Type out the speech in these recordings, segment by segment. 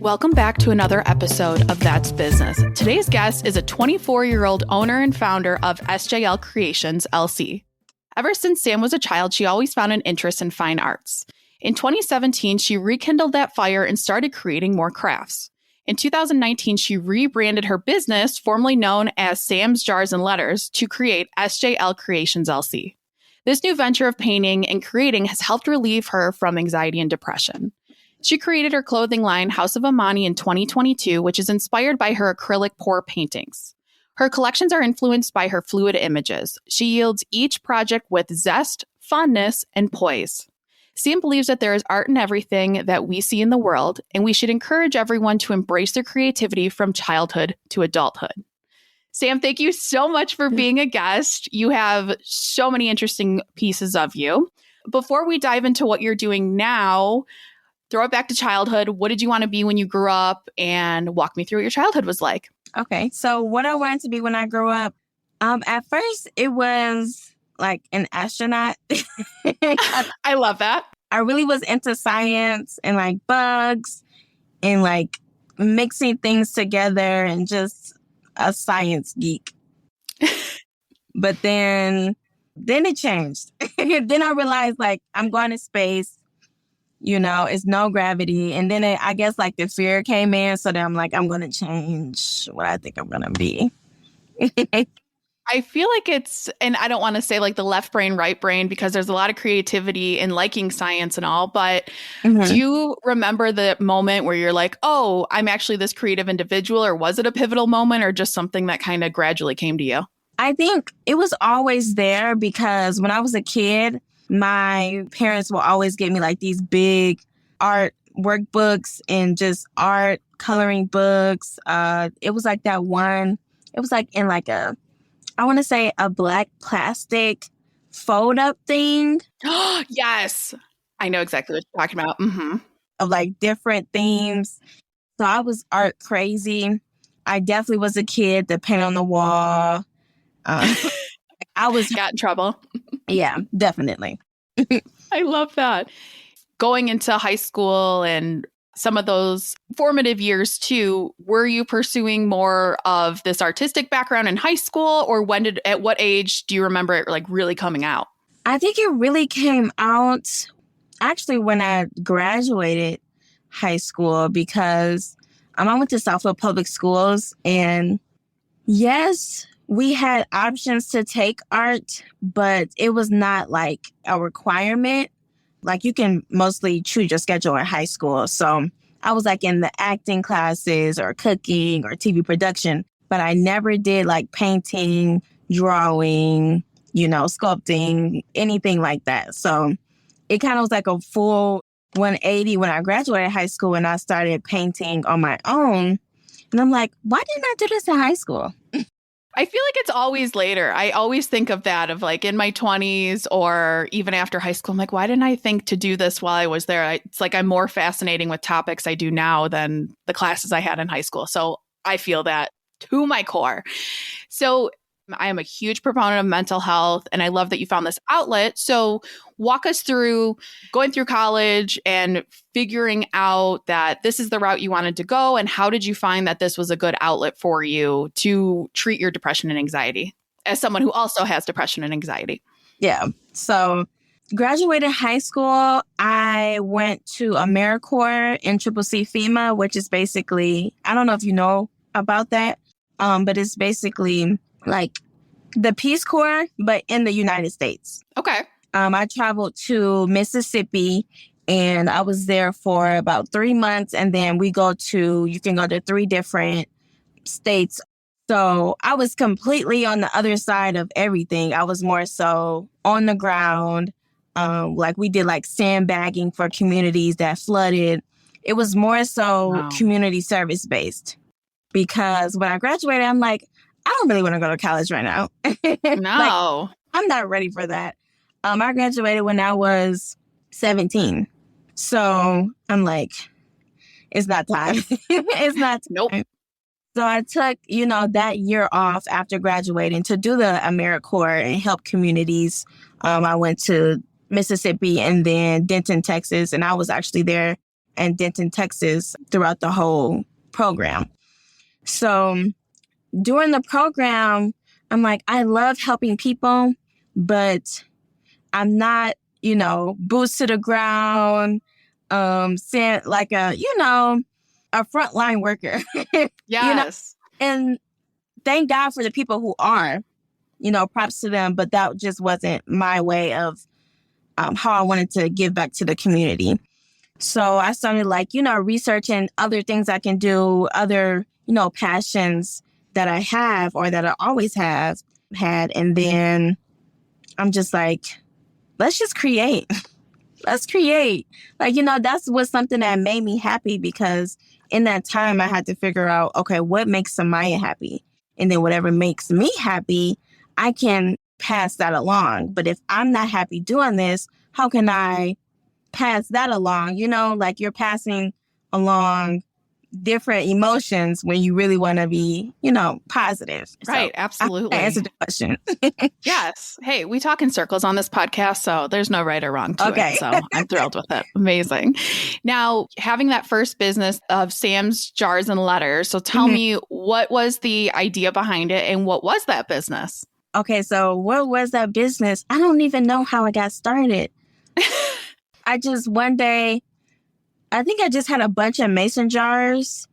Welcome back to another episode of That's Business. Today's guest is a 24-year-old owner and founder of SJL Creations LC. Ever since Sam was a child, she always found an interest in fine arts. In 2017, she rekindled that fire and started creating more crafts. In 2019, she rebranded her business, formerly known as Sam's Jars and Letters, to create SJL Creations LC. This new venture of painting and creating has helped relieve her from anxiety and depression. She created her clothing line, Haus of Imani, in 2022, which is inspired by her acrylic pour paintings. Her collections are influenced by her fluid images. She yields each project with zest, fondness, and poise. Sam believes that there is art in everything that we see in the world, and we should encourage everyone to embrace their creativity from childhood to adulthood. Sam, thank you so much for being a guest. You have so many interesting pieces of you. Before we dive into what you're doing now, throw it back to childhood. What did you want to be when you grew up? And walk me through what your childhood was like. Okay, so what I wanted to be when I grew up, at first it was like an astronaut. I love that. I really was into science and like bugs and like mixing things together and just a science geek. But then it changed. Then I realized like I'm going to space. You know, it's no gravity. And then I guess like the fear came in. So then I'm like, I'm going to change what I think I'm going to be. I feel like it's, and I don't want to say like the left brain, right brain, because there's a lot of creativity in liking science and all. But do you remember the moment where you're like, oh, I'm actually this creative individual? Or was it a pivotal moment or just something that kind of gradually came to you? I think it was always there because when I was a kid, my parents will always get me like these big art workbooks and just art coloring books. It was like that one. It was like in like I want to say a black plastic fold up thing. Yes. I know exactly what you're talking about. Mm-hmm. Of like different themes. So I was art crazy. I definitely was a kid that paint on the wall. I got in trouble. Yeah, definitely. I love that. Going into high school and some of those formative years too, were you pursuing more of this artistic background in high school, or at what age do you remember it like really coming out? I think it really came out actually when I graduated high school because I went to Southfield Public Schools, and yes, we had options to take art, but it was not like a requirement. Like you can mostly choose your schedule in high school. So I was like in the acting classes or cooking or TV production, but I never did like painting, drawing, sculpting, anything like that. So it kind of was like a full 180 when I graduated high school and I started painting on my own. And I'm like, why didn't I do this in high school? I feel like it's always later. I always think of that of like in my 20s or even after high school. I'm like, why didn't I think to do this while I was there? It's like I'm more fascinating with topics I do now than the classes I had in high school. So I feel that to my core. So I am a huge proponent of mental health, and I love that you found this outlet. So walk us through going through college and figuring out that this is the route you wanted to go, and how did you find that this was a good outlet for you to treat your depression and anxiety as someone who also has depression and anxiety? Yeah. So graduated high school, I went to AmeriCorps in CCC FEMA, which is basically, I don't know if you know about that, but it's basically like the Peace Corps, but in the United States. Okay. I traveled to Mississippi and I was there for about 3 months. And then you can go to 3 different states. So I was completely on the other side of everything. I was more so on the ground. Like we did like sandbagging for communities that flooded. It was more so community service based because when I graduated, I'm like, I don't really want to go to college right now. No. Like, I'm not ready for that. I graduated when I was 17. So I'm like, it's not time. It's not time. Nope. So I took, that year off after graduating to do the AmeriCorps and help communities. I went to Mississippi and then Denton, Texas, and I was actually there and Denton, Texas throughout the whole program. So during the program, I'm like, I love helping people, but I'm not, boots to the ground, sent like a frontline worker, Yes. and thank God for the people who are, props to them. But that just wasn't my way of how I wanted to give back to the community. So I started researching other things I can do, other, passions that I have or that I always had. And then I'm just like, let's just create. Let's create. That's was something that made me happy, because in that time I had to figure out, okay, what makes Samaiyah happy? And then whatever makes me happy, I can pass that along. But if I'm not happy doing this, how can I pass that along? You're passing along different emotions when you really want to be, positive. Right. So Absolutely. I answered the question. Yes. Hey, we talk in circles on this podcast, so there's no right or wrong to Okay. it. So I'm thrilled with it. Amazing. Now, having that first business of Sam's Jars and Letters. So tell me, what was the idea behind it and what was that business? Okay. So what was that business? I don't even know how I got started. I just one day, I think I just had a bunch of mason jars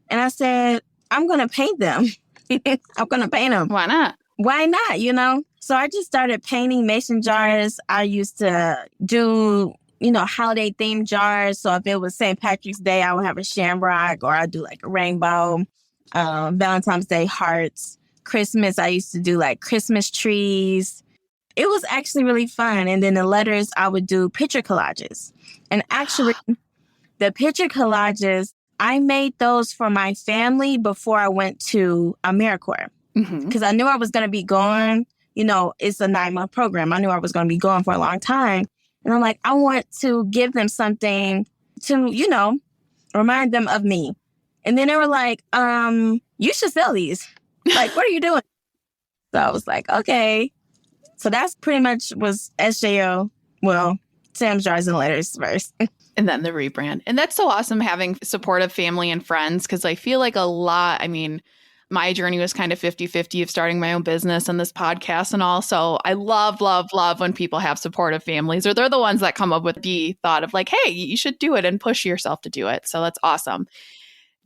and I said, I'm going to paint them. I'm going to paint them. Why not? Why not, So I just started painting mason jars. I used to do, holiday themed jars. So if it was St. Patrick's Day, I would have a shamrock, or I'd do like a rainbow, Valentine's Day hearts. Christmas, I used to do like Christmas trees. It was actually really fun. And then the letters, I would do picture collages. And actually, the picture collages, I made those for my family before I went to AmeriCorps. Because I knew I was going to be gone. It's a 9-month program. I knew I was going to be gone for a long time. And I'm like, I want to give them something to, remind them of me. And then they were like, you should sell these. Like, what are you doing? So I was like, okay. So that's pretty much was SJL. Well, Sam's Jars and Letters first. And then the rebrand. And that's so awesome having supportive family and friends, because I feel like my journey was kind of 50-50 of starting my own business and this podcast and all. So I love, love, love when people have supportive families, or they're the ones that come up with the thought of like, hey, you should do it and push yourself to do it. So that's awesome.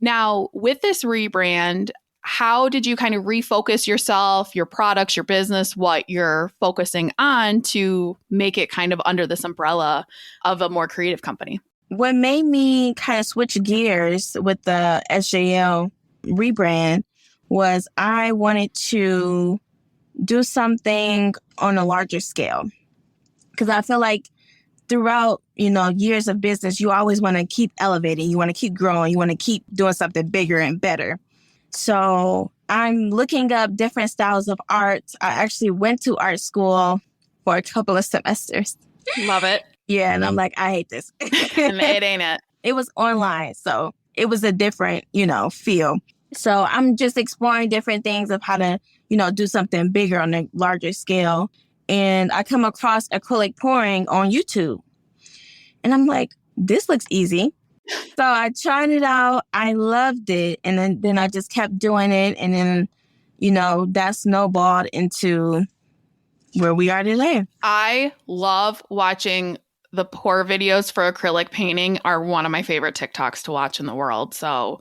Now, with this rebrand, how did you kind of refocus yourself, your products, your business, what you're focusing on to make it kind of under this umbrella of a more creative company? What made me kind of switch gears with the SJL rebrand was I wanted to do something on a larger scale. Because I feel like throughout, years of business, you always want to keep elevating. You want to keep growing. You want to keep doing something bigger and better. So I'm looking up different styles of art. I actually went to art school for a couple of semesters. Love it. Yeah. And I'm like, I hate this. And it ain't it. It was online. So it was a different, feel. So I'm just exploring different things of how to, do something bigger on a larger scale. And I come across acrylic pouring on YouTube. And I'm like, this looks easy. So I tried it out. I loved it. And then I just kept doing it. And then, that snowballed into where we are today. I love watching the pour videos for acrylic painting. Are one of my favorite TikToks to watch in the world. So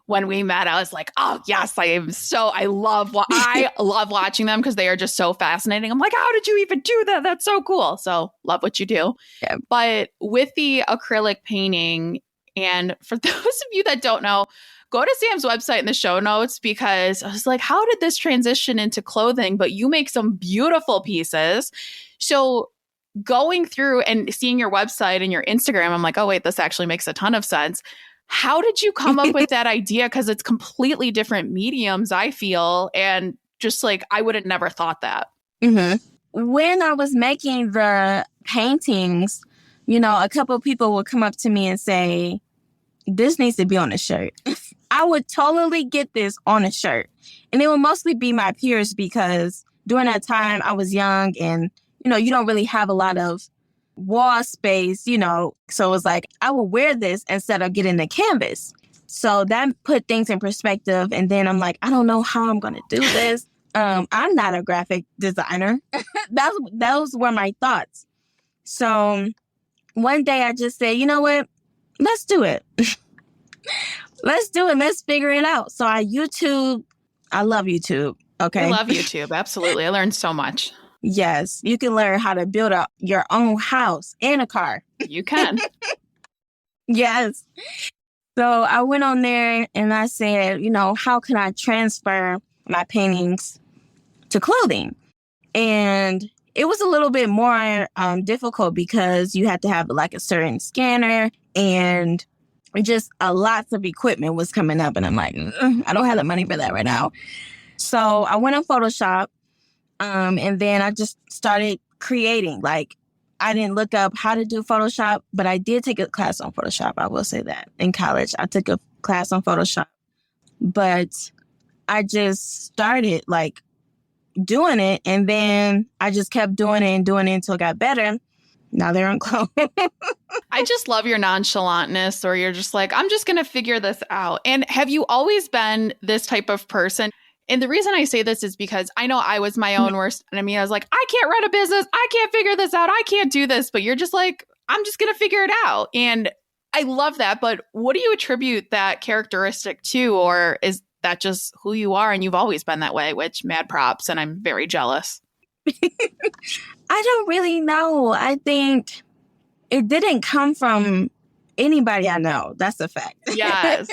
when we met, I was like, oh, yes, I love watching them because they are just so fascinating. I'm like, how did you even do that? That's so cool. So love what you do. Yeah. But with the acrylic painting, and for those of you that don't know, go to Sam's website in the show notes, because I was like, how did this transition into clothing? But you make some beautiful pieces. So going through and seeing your website and your Instagram, I'm like, oh, wait, this actually makes a ton of sense. How did you come up with that idea? Because it's completely different mediums, I feel. And just like, I would have never thought that. Mm-hmm. When I was making the paintings, a couple of people would come up to me and say, this needs to be on a shirt. I would totally get this on a shirt. And it would mostly be my peers, because during that time I was young and, you don't really have a lot of wall space, So it was like, I will wear this instead of getting the canvas. So that put things in perspective. And then I'm like, I don't know how I'm going to do this. I'm not a graphic designer. Those were my thoughts. So one day I just said, you know what? Let's do it. Let's do it. Let's figure it out. So I love YouTube. Okay. I love YouTube. Absolutely. I learned so much. Yes. You can learn how to build your own house and a car. You can. Yes. So I went on there and I said, how can I transfer my paintings to clothing? And it was a little bit more difficult because you had to have like a certain scanner and just lots of equipment was coming up. And I'm like, I don't have the money for that right now. So I went on Photoshop and then I just started creating. Like, I didn't look up how to do Photoshop, but I did take a class on Photoshop. I will say that. In college, I took a class on Photoshop. But I just started like doing it. And then I just kept doing it until it got better. Now they're on clothes. I just love your nonchalantness, or you're just like, I'm just going to figure this out. And have you always been this type of person? And the reason I say this is because I know I was my own worst enemy. I was like, I can't run a business. I can't figure this out. I can't do this. But you're just like, I'm just going to figure it out. And I love that. But what do you attribute that characteristic to? Or is that just who you are and you've always been that way, which mad props. And I'm very jealous. I don't really know. I think it didn't come from anybody I know. That's a fact. Yes.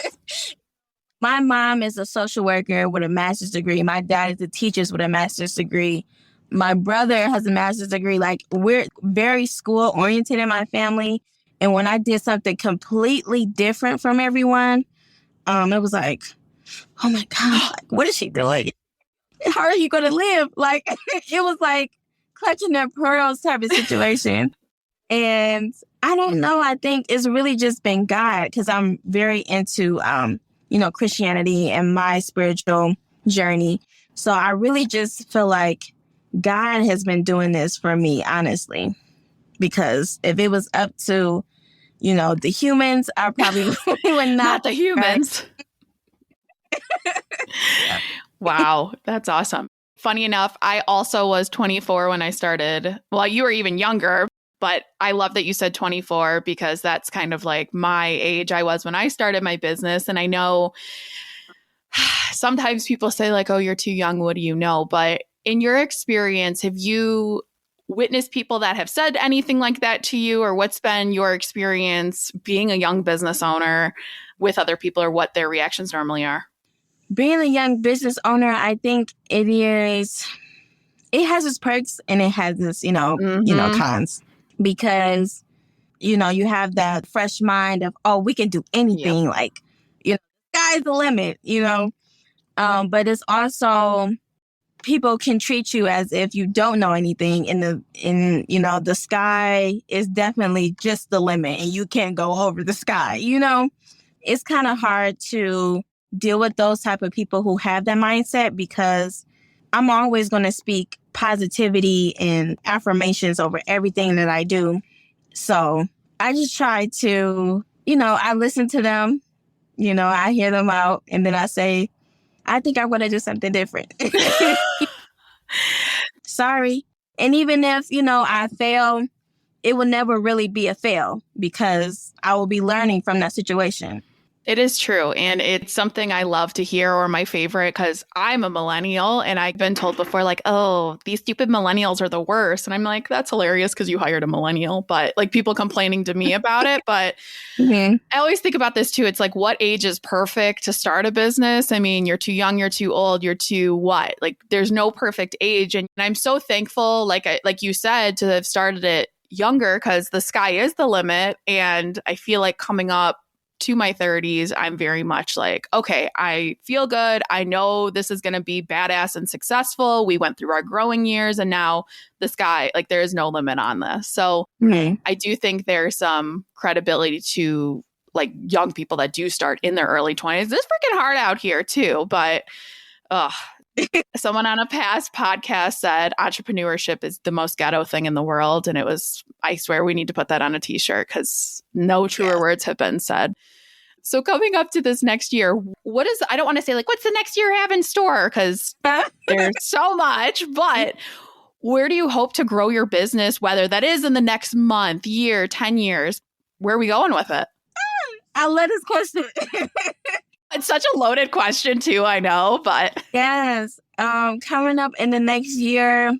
My mom is a social worker with a master's degree. My dad is a teacher with a master's degree. My brother has a master's degree. Like, we're very school oriented in my family. And when I did something completely different from everyone, it was like, oh my God, like, what is she doing? How are you going to live? Like, it was like clutching their pearls type of situation. And I don't know. I think it's really just been God, because I'm very into, Christianity and my spiritual journey. So I really just feel like God has been doing this for me, honestly, because if it was up to, the humans, I probably would not. The humans. Yeah. Wow. That's awesome. Funny enough, I also was 24 when I started. Well, you were even younger. But I love that you said 24, because that's kind of like my age I was when I started my business. And I know sometimes people say like, oh, you're too young. What do you know? But in your experience, have you witnessed people that have said anything like that to you? Or what's been your experience being a young business owner with other people, or what their reactions normally are? Being a young business owner, I think it has its perks and it has its, cons. Because, you have that fresh mind of, oh, we can do anything. Yep. Like, sky's the limit, But it's also, people can treat you as if you don't know anything. The sky is definitely just the limit and you can't go over the sky, It's kind of hard to deal with those type of people who have that mindset, because I'm always going to speak positivity and affirmations over everything that I do. So I just try to, I listen to them, I hear them out, and then I say, I think I want to do something different. Sorry. And even if, I fail, it will never really be a fail, because I will be learning from that situation. It is true. And it's something I love to hear, or my favorite, because I'm a millennial and I've been told before, like, oh, these stupid millennials are the worst. And I'm like, that's hilarious because you hired a millennial, but like people complaining to me about it. But I always think about this too. It's like, what age is perfect to start a business? I mean, you're too young, you're too old, you're too what? Like, there's no perfect age. And I'm so thankful, like you said, to have started it younger, because the sky is the limit. And I feel like coming up to my 30s, I'm very much like, okay, I feel good. I know this is going to be badass and successful. We went through our growing years, and now the sky, like, there is no limit on this. So I do think there's some credibility to like young people that do start in their early 20s. It's freaking hard out here too, but Someone on a past podcast said entrepreneurship is the most ghetto thing in the world. And I swear we need to put that on a t-shirt because no truer words have been said. So coming up to this next year, I don't want to say like, what's the next year have in store? Because there's so much, but where do you hope to grow your business, whether that is in the next month, year, 10 years? Where are we going with it? I love this question. It's such a loaded question too, I know, but. Yes. Coming up in the next year,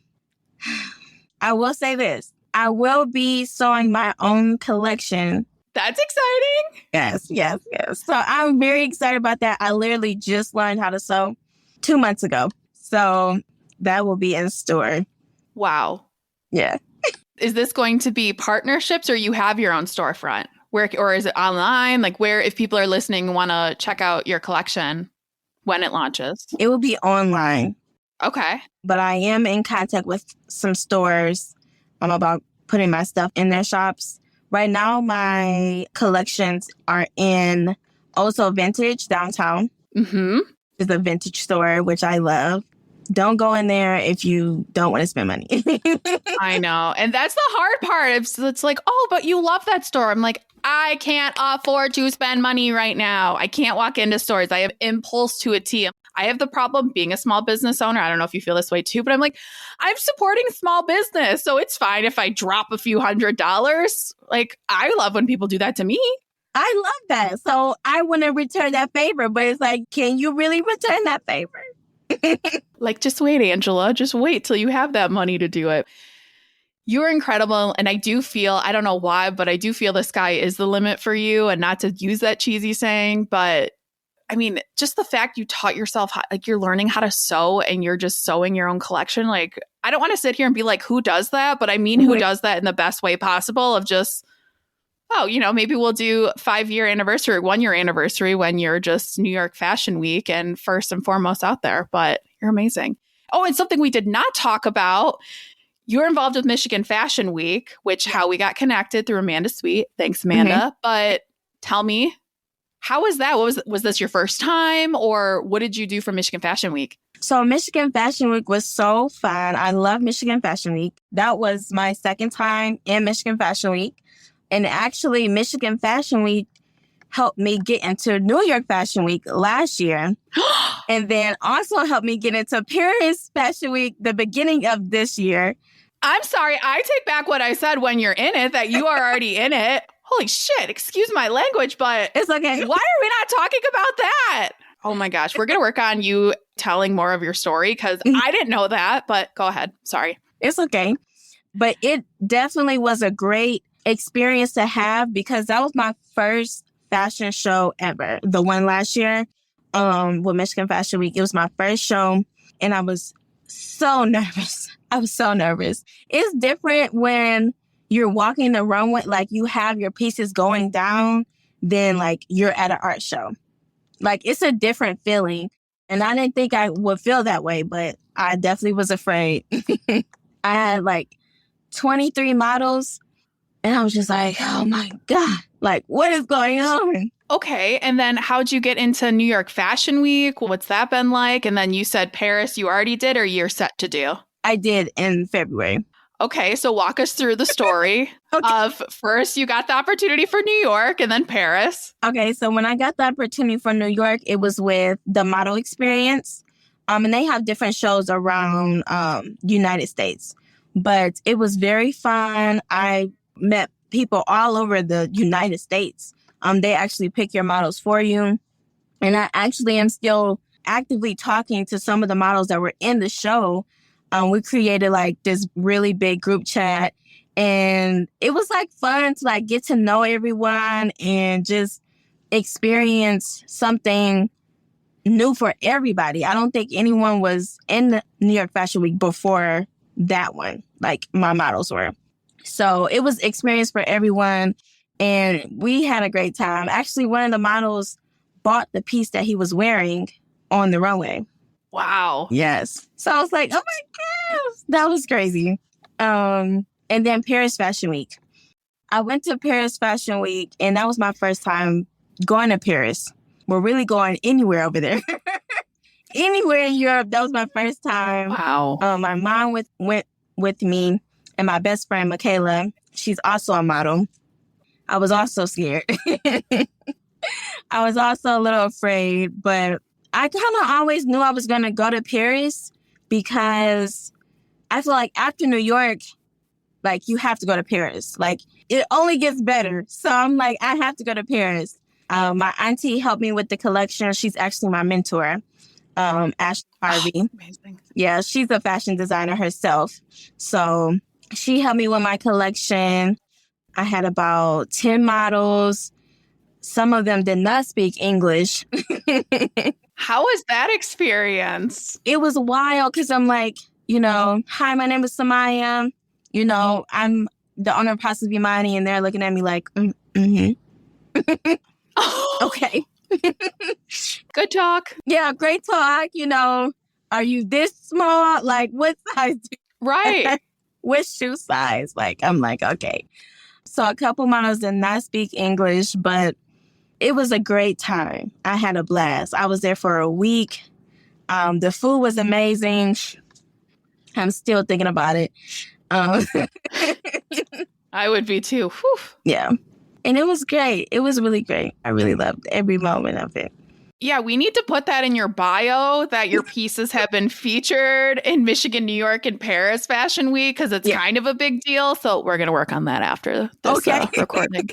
I will say this. I will be sewing my own collection. That's exciting. Yes. So I'm very excited about that. I literally just learned how to sew 2 months ago. So that will be in store. Wow. Yeah. Is this going to be partnerships or you have your own storefront? Or is it online? Like where, if people are listening, want to check out your collection when it launches? It will be online. Okay. But I am in contact with some stores. I'm about putting my stuff in their shops. Right now, my collections are in Also Vintage downtown. Mm-hmm. It's a vintage store, which I love. Don't go in there if you don't want to spend money. I know. And that's the hard part. It's like, oh, but you love that store. I'm like, I can't afford to spend money right now. I can't walk into stores. I have impulse to a T. I have the problem being a small business owner. I don't know if you feel this way too, but I'm like, I'm supporting small business. So it's fine if I drop a few $100s. Like, I love when people do that to me. I love that. So I want to return that favor, but it's like, can you really return that favor? Like, just wait, Angela. Just wait till you have that money to do it. You're incredible. And I do feel, I don't know why, but I do feel the sky is the limit for you, and not to use that cheesy saying, but I mean, just the fact you taught yourself, like you're learning how to sew and you're just sewing your own collection. Like, I don't want to sit here and be like, who does that? But I mean, who does that in the best way possible of just, oh, maybe we'll do 5-year anniversary, 1-year anniversary when you're just New York Fashion Week and first and foremost out there. But you're amazing. Oh, and something we did not talk about. You're involved with Michigan Fashion Week, which how we got connected through Amanda Sweet. Thanks, Amanda. Mm-hmm. But tell me, how was that? Was this your first time, or what did you do for Michigan Fashion Week? So Michigan Fashion Week was so fun. I love Michigan Fashion Week. That was my second time in Michigan Fashion Week. And actually, Michigan Fashion Week helped me get into New York Fashion Week last year. And then also helped me get into Paris Fashion Week the beginning of this year. I'm sorry. I take back what I said when you're in it, that you are already in it. Holy shit. Excuse my language, but it's okay. Why are we not talking about that? Oh my gosh. We're going to work on you telling more of your story because I didn't know that, but go ahead. Sorry. It's okay. But it definitely was a great experience to have because that was my first fashion show ever. The one last year with Michigan Fashion Week. It was my first show and I was so nervous. It's different when you're walking the runway, like you have your pieces going down, than like you're at an art show. Like it's a different feeling. And I didn't think I would feel that way, but I definitely was afraid. I had like 23 models and I was just like, oh my God, like what is going on? Okay. And then how'd you get into New York Fashion Week? What's that been like? And then you said Paris you already did or you're set to do? I did in February. Okay. So walk us through the story of first you got the opportunity for New York and then Paris. Okay. So when I got the opportunity for New York, it was with the Model Experience. And they have different shows around United States. But it was very fun. I met people all over the United States. They actually pick your models for you. And I actually am still actively talking to some of the models that were in the show. We created like this really big group chat and it was like fun to like get to know everyone and just experience something new for everybody. I don't think anyone was in the New York Fashion Week before that one, like my models were. So it was experience for everyone. And we had a great time. Actually, one of the models bought the piece that he was wearing on the runway. Wow. Yes. So I was like, oh my gosh, that was crazy. And then Paris Fashion Week. I went to Paris Fashion Week and that was my first time going to Paris. We're really going anywhere over there. anywhere in Europe. That was my first time. Wow. My mom went with me, and my best friend, Michaela, she's also a model. I was also scared. I was also a little afraid, but I kind of always knew I was going to go to Paris because I feel like after New York, like, you have to go to Paris. Like, it only gets better. So I'm like, I have to go to Paris. My auntie helped me with the collection. She's actually my mentor, Ashley Harvey. Oh, amazing. Yeah, she's a fashion designer herself. So she helped me with my collection. I had about 10 models. Some of them did not speak English. How was that experience? It was wild because I'm like, hi, my name is Samaiyah. I'm the owner of Haus of Imani, and they're looking at me like, okay. Good talk. Yeah, great talk. Are you this small? Like, what size? Right. What shoe size? Like, I'm like, okay. So a couple models did not speak English, but it was a great time. I had a blast. I was there for a week. The food was amazing. I'm still thinking about it. I would be too. Whew. Yeah. And it was great. It was really great. I really loved every moment of it. Yeah, we need to put that in your bio that your pieces have been featured in Michigan, New York, and Paris Fashion Week because it's kind of a big deal. So we're going to work on that after this recording.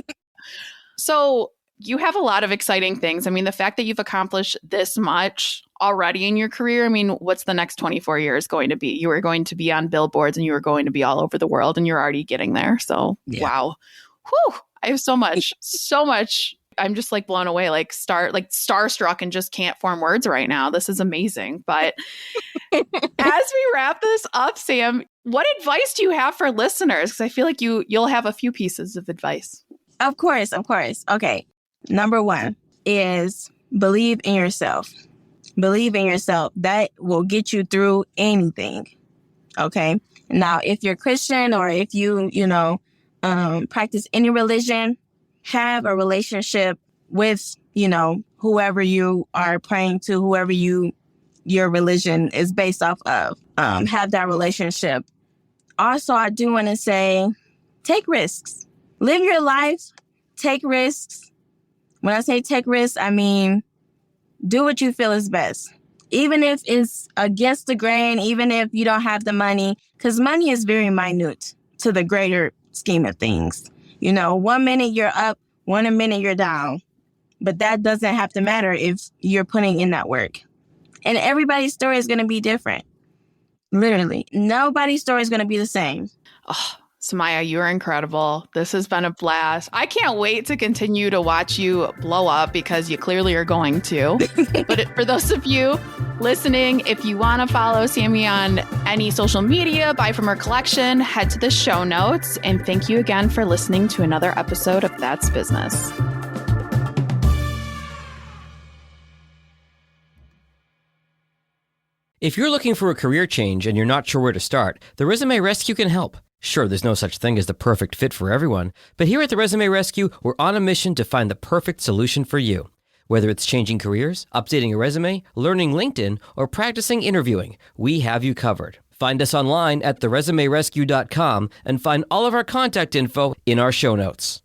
So you have a lot of exciting things. I mean, the fact that you've accomplished this much already in your career, I mean, what's the next 24 years going to be? You are going to be on billboards and you are going to be all over the world and you're already getting there. So, wow. Whew. I have so much. I'm just like blown away, like starstruck and just can't form words right now. This is amazing. But as we wrap this up, Sam, what advice do you have for listeners? Because I feel like you'll have a few pieces of advice. Of course. Okay. Number 1 is believe in yourself. Believe in yourself. That will get you through anything. Okay. Now, if you're Christian or if you practice any religion, have a relationship with, whoever you are praying to, whoever your religion is based off of. Have that relationship. Also, I do want to say, take risks. Live your life. Take risks. When I say take risks, I mean, do what you feel is best. Even if it's against the grain, even if you don't have the money, because money is very minute to the greater scheme of things. 1 minute you're up, 1 minute you're down. But that doesn't have to matter if you're putting in that work. And everybody's story is going to be different. Literally. Nobody's story is going to be the same. Oh, Samaiyah, you are incredible. This has been a blast. I can't wait to continue to watch you blow up because you clearly are going to. But for those of you listening, if you want to follow Sammy on any social media, buy from her collection, head to the show notes. And thank you again for listening to another episode of That's Business. If you're looking for a career change and you're not sure where to start, the Resume Rescue can help. Sure, there's no such thing as the perfect fit for everyone, but here at the Resume Rescue, we're on a mission to find the perfect solution for you. Whether it's changing careers, updating a resume, learning LinkedIn, or practicing interviewing, we have you covered. Find us online at theresumerescue.com and find all of our contact info in our show notes.